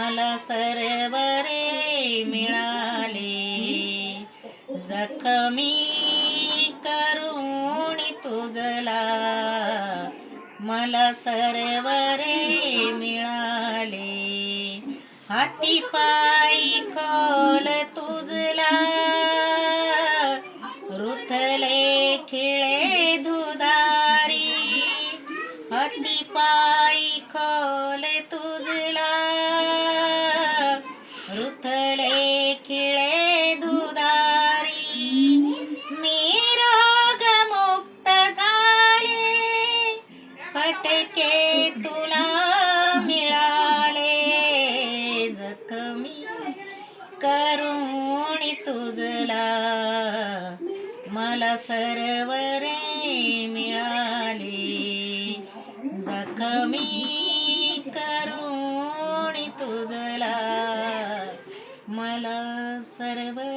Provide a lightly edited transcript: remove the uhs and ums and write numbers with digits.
मला सरवरे मिळाले, जखमी करून तुझला मला सरवरे मिळाले. हाती पायी खोल तुझला रुथले खिळे दुधारी, हाती पायी खोल तुझला रुथले खिळे दुधारी. मी रोगमुक्त झाले, फटके तुला मिळाले, जखमी करून तुझला मला सरवरे मिळाले, जखमी करून तुझला मला सरवरे